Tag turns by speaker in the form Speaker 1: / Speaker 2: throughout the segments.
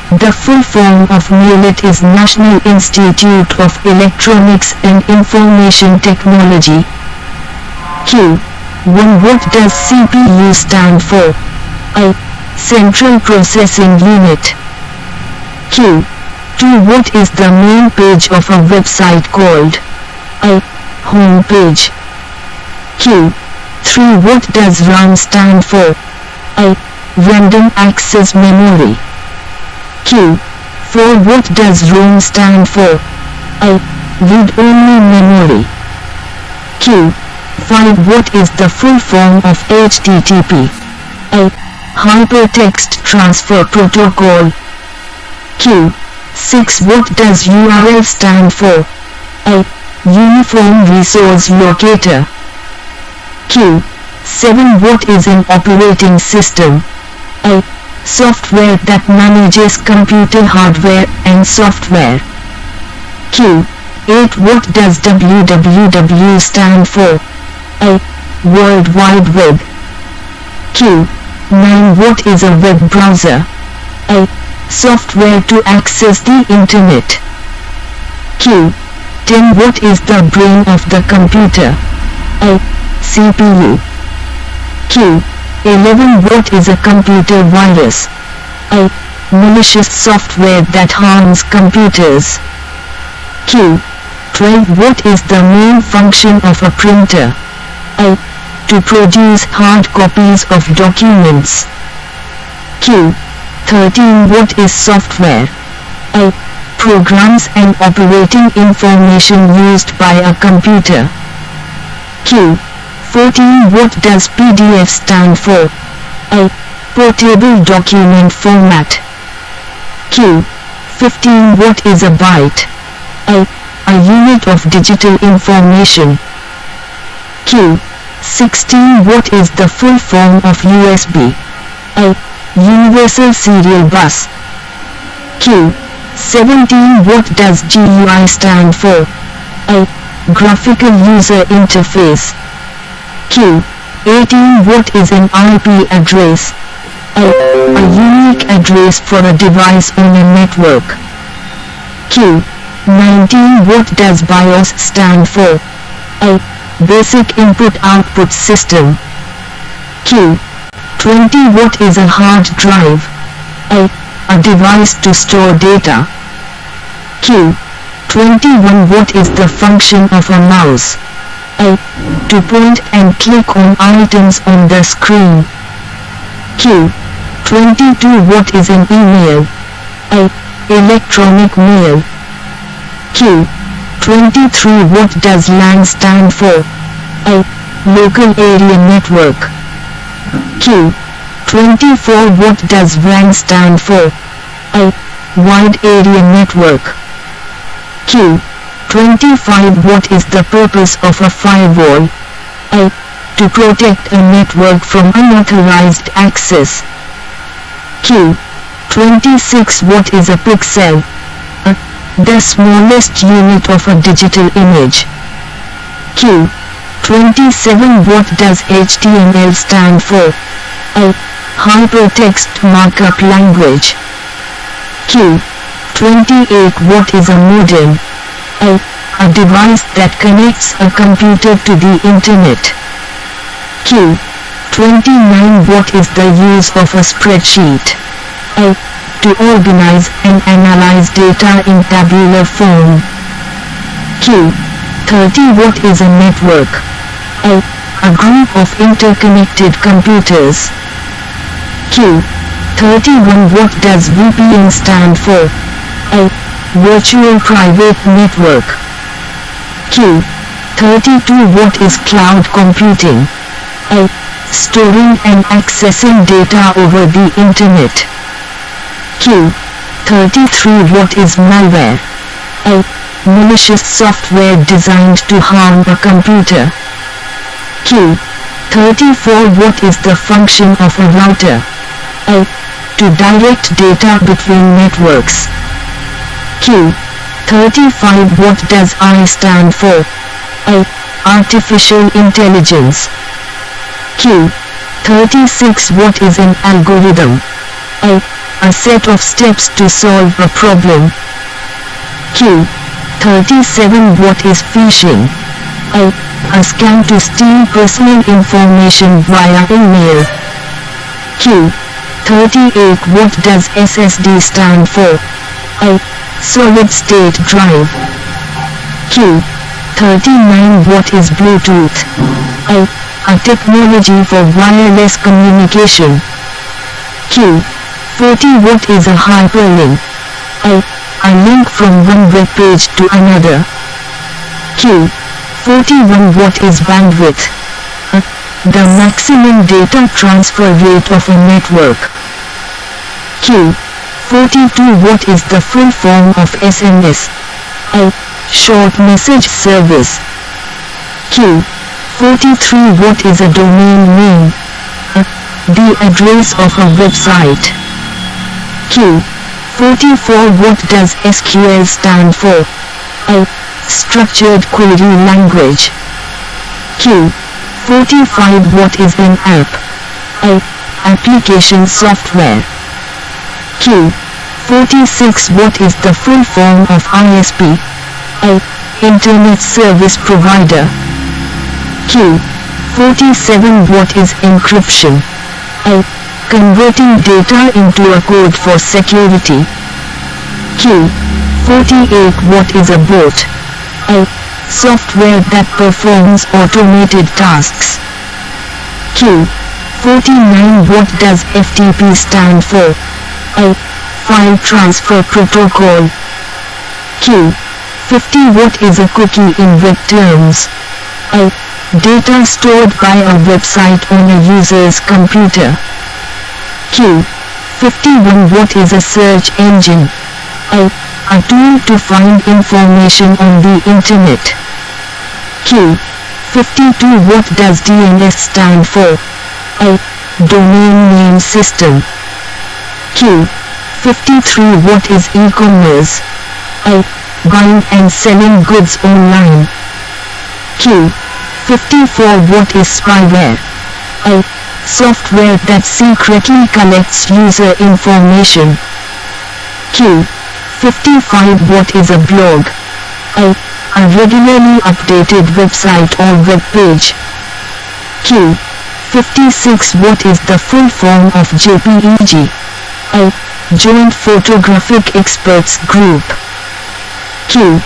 Speaker 1: The full form of NIELIT is National Institute of Electronics and Information Technology. Q. 1. What does CPU stand for? I. Central Processing Unit. Q. 2. What is the main page of a website called? I. Home page. Q. 3. What does RAM stand for? I. Random access memory. Q. 4. What does ROM stand for? I. Read-only memory. Q. 5. What is the full form of HTTP? I. Hypertext Transfer Protocol. Q. 6. What does URL stand for? I. Uniform Resource Locator. Q. 7. What is an operating system? I. Software that manages computer hardware and software. Q. 8. What does www stand for? I. World Wide Web. Q. 9. What is a web browser? I. Software to access the internet. Q. 10. What is the brain of the computer? I. CPU. Q. 11. What is a computer virus? I. Malicious software that harms computers. Q. 12. What is the main function of a printer? I. To produce hard copies of documents. Q. 13. What is software? I. Programs and operating information used by a computer. Q. 14. What does PDF stand for? I. Portable document format. Q. 15. What is a byte? I. A unit of digital information. Q. 16. What is the full form of USB? I. Universal Serial Bus. Q. 17. What does GUI stand for? I. Graphical User Interface. Q. 18. What is an IP address? I. A unique address for a device on a network. Q. 19. What does BIOS stand for? I. Basic Input-Output System. Q. 20. What is a hard drive? I. A device to store data. Q. 21. What is the function of a mouse? I. To point and click on items on the screen. Q. 22. What is an email? I. Electronic mail. Q. 23. What does LAN stand for? I. Local area network. Q. 24. What does WAN stand for? I. Wide area network. Q. 25. What is the purpose of a firewall? I. To protect a network from unauthorized access. Q. 26. What is a pixel? The smallest unit of a digital image. Q. 27. What does HTML stand for? I. Hypertext Markup Language. Q. 28. What is a modem? I. A device that connects a computer to the internet. Q. 29. What is the use of a spreadsheet? I. To organize and analyze data in tabular form. Q. 30. What is a network? I. A group of interconnected computers. Q. 31. What does VPN stand for? I. Virtual Private Network. Q. 32. What is cloud computing? I. Storing and accessing data over the internet. Q. 33. What is malware? I. Malicious software designed to harm a computer. Q. 34. What is the function of a router? I. To direct data between networks. Q. 35. What does I stand for? I. Artificial Intelligence. Q. 36. What is an algorithm? I. A set of steps to solve a problem. Q. 37. What is phishing? A scam to steal personal information via email. Q. 38. What does SSD stand for? Solid state drive. Q. 39. What is Bluetooth? A technology for wireless communication. Q. 40. What is a hyperlink? A link from one web page to another. Q. 41. What is bandwidth? The maximum data transfer rate of a network. Q. 42. What is the full form of SMS? Short message service. Q. 43. What is a domain name? The address of a website. Q. 44. What does SQL stand for? Structured query language. Q. 45. What is an app? Application software. Q. 46. What is the full form of ISP? Internet service provider. Q. 47. What is encryption? Converting data into a code for security. Q. 48. What is a bot? Software that performs automated tasks. Q. 49. What does FTP stand for? File transfer protocol. Q. 50. What is a cookie in web terms? Data stored by a website on a user's computer. Q. 51. What is a search engine? A tool to find information on the internet. Q. 52. What does DNS stand for? Domain name system. Q. 53. What is e-commerce? Buying and selling goods online. Q. 54. What is spyware? Software that secretly collects user information. Q. 55. What is a blog? A regularly updated website or web page. Q. 56. What is the full form of JPEG? Joint Photographic Experts Group. Q.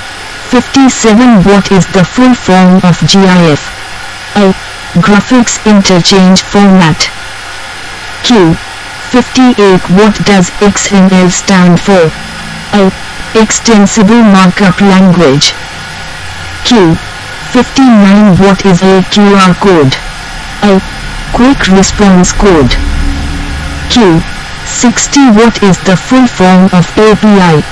Speaker 1: 57. What is the full form of GIF? Graphics Interchange Format. Q. 58. What does XML stand for? Extensible Markup Language. Q. 59. What is a QR code? Quick Response Code. Q. 60. What is the full form of API?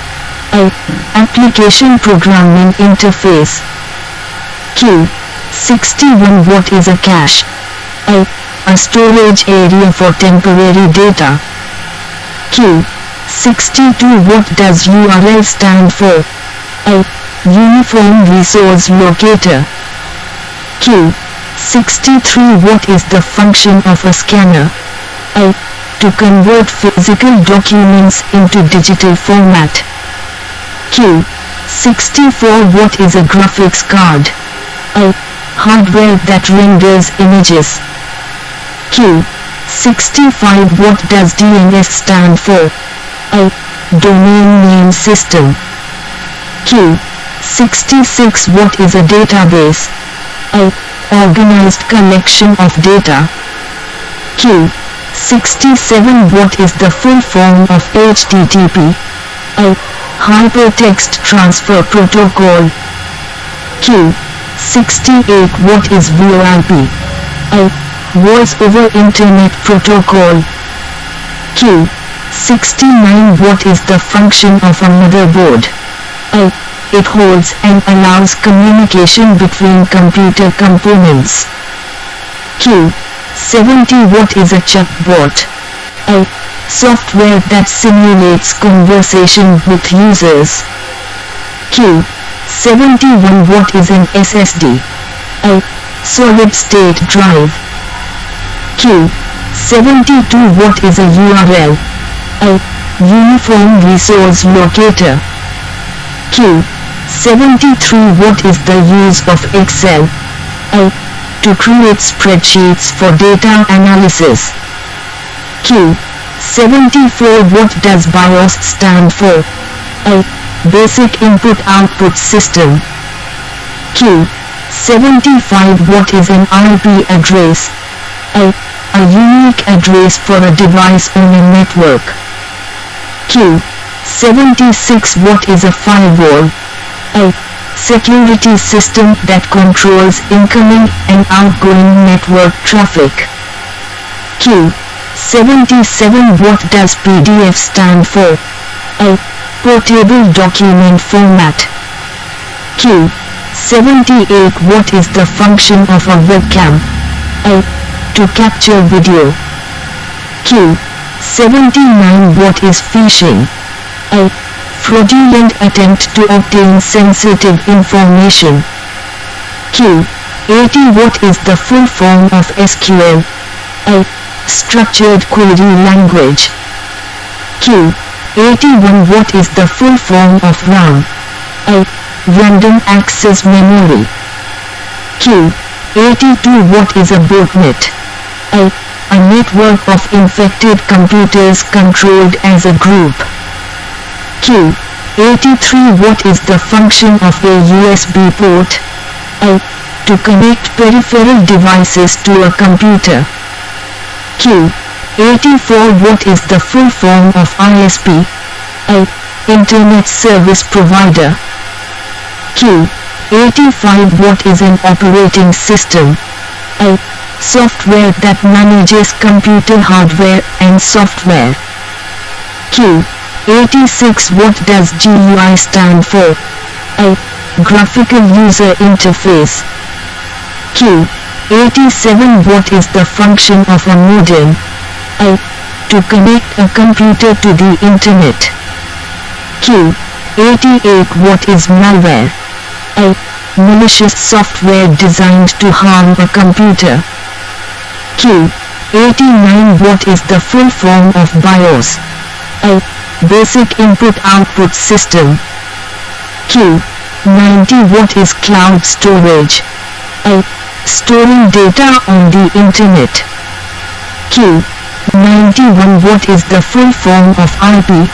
Speaker 1: Application Programming Interface. Q. 61. What is a cache? A storage area for temporary data. Q. 62. What does URL stand for? Uniform Resource Locator. Q. 63. What is the function of a scanner? To convert physical documents into digital format. Q. 64. What is a graphics card? Hardware that renders images. Q. 65. What does DNS stand for? Domain name system. Q. 66. What is a database? Organized collection of data. Q. 67. What is the full form of HTTP? Hypertext Transfer Protocol. Q. 68. What is VoIP? Voice over Internet Protocol. Q. 69. What is the function of a motherboard? It holds and allows communication between computer components. Q. 70. What is a chatbot? Software that simulates conversation with users. Q. 71. What is an SSD? Solid state drive. Q. 72. What is a URL? Uniform Resource Locator. Q. 73. What is the use of Excel? A. To create spreadsheets for data analysis. Q. 74. What does BIOS stand for? A. Basic Input-Output System. Q. 75. What is an IP address? A. A unique address for a device on a network. Q. 76. What is a firewall? A. Security system that controls incoming and outgoing network traffic. Q. 77. What does PDF stand for? A. Portable document format. Q. 78. What is the function of a webcam? A. To capture video. Q. 79. What is phishing? A. Fraudulent attempt to obtain sensitive information. Q. 80. What is the full form of SQL? A. Structured Query Language. Q. 81. What is the full form of RAM? A. Random Access Memory. Q. 82. What is a botnet? A. A network of infected computers controlled as a group. Q. 83. What is the function of a USB port? A. To connect peripheral devices to a computer. Q. 84. What is the full form of ISP? A. Internet Service Provider. Q. 85. What is an operating system? A. Software that manages computer hardware and software. Q. 86. What does GUI stand for? A. Graphical User Interface. Q. 87. What is the function of a modem? A. To connect a computer to the internet. Q. 88. What is malware? A. Malicious software designed to harm a computer. Q. 89. What is the full form of BIOS? A. Basic Input-Output System. Q. 90. What is cloud storage? A. Storing data on the internet. Q. 91. What is the full form of IP?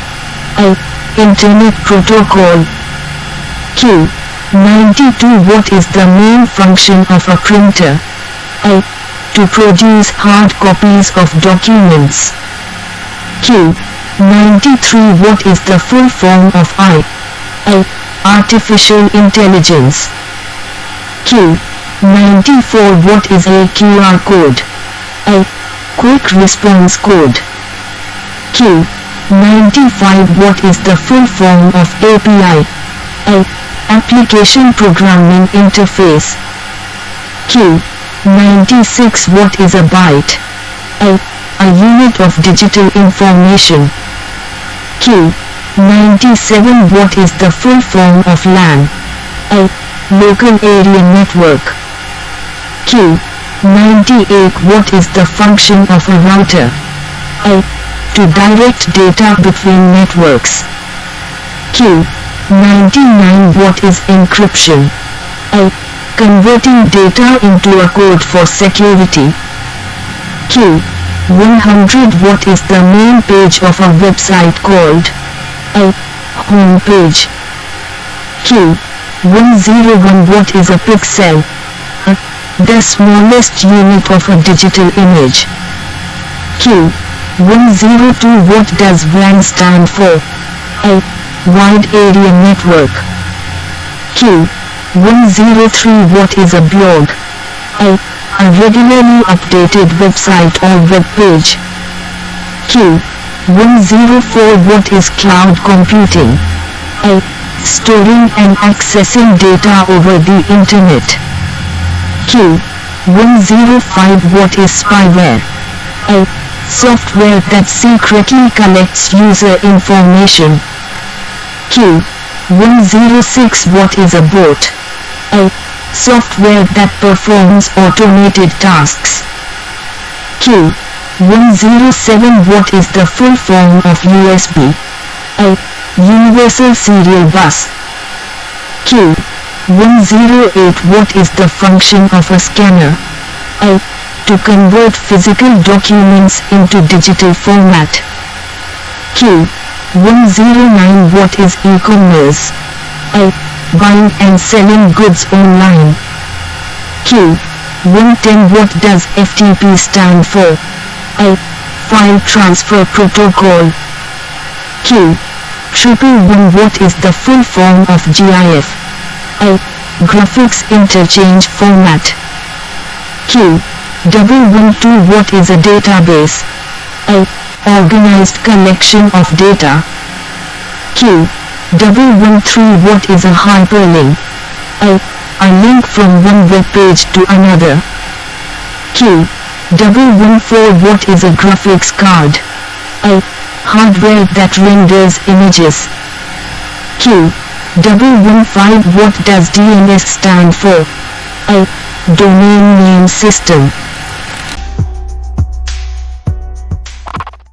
Speaker 1: A. Internet Protocol. Q. 92. What is the main function of a printer? A. To produce hard copies of documents. Q. 93. What is the full form of I? A. Artificial Intelligence. Q. 94. What is a QR code? A. Quick Response Code. Q. 95. What is the full form of API? A. Application Programming Interface. Q. 96. What is a byte? A unit of digital information. Q. 97. What is the full form of LAN? A. Local Area Network. Q. 98. What is the function of a router? A. To direct data between networks. Q. 99. What is encryption? A. Converting data into a code for security. Q. 100. What is the main page of a website called? A. Home page. Q. 101. What is a pixel? A. The smallest unit of a digital image. Q. 102. What does WAN stand for? A. Wide Area Network. Q. 103. What is a blog? A. A regularly updated website or web page. Q. 104. What is cloud computing? A. Storing and accessing data over the internet. Q. 105. What is spyware? A. Software that secretly collects user information. Q. 106. What is a bot? A. Software that performs automated tasks. Q. 107 What is the full form of USB? A. Universal Serial Bus. Q. 108 What is the function of a scanner? A. To convert physical documents into digital format. Q. 109 What is e-commerce? A. Buying and selling goods online. Q. 110 What does FTP stand for? A. File Transfer Protocol. Q. 111 What is the full form of GIF? A. Graphics Interchange Format. Q. 112 What is a database? A. Organized collection of data. Q. 113 What is a hyperlink? A link from one web page to another. Q. 114 What is a graphics card? A. Hardware that renders images. Q. 115 What does DNS stand for? A. Domain Name System.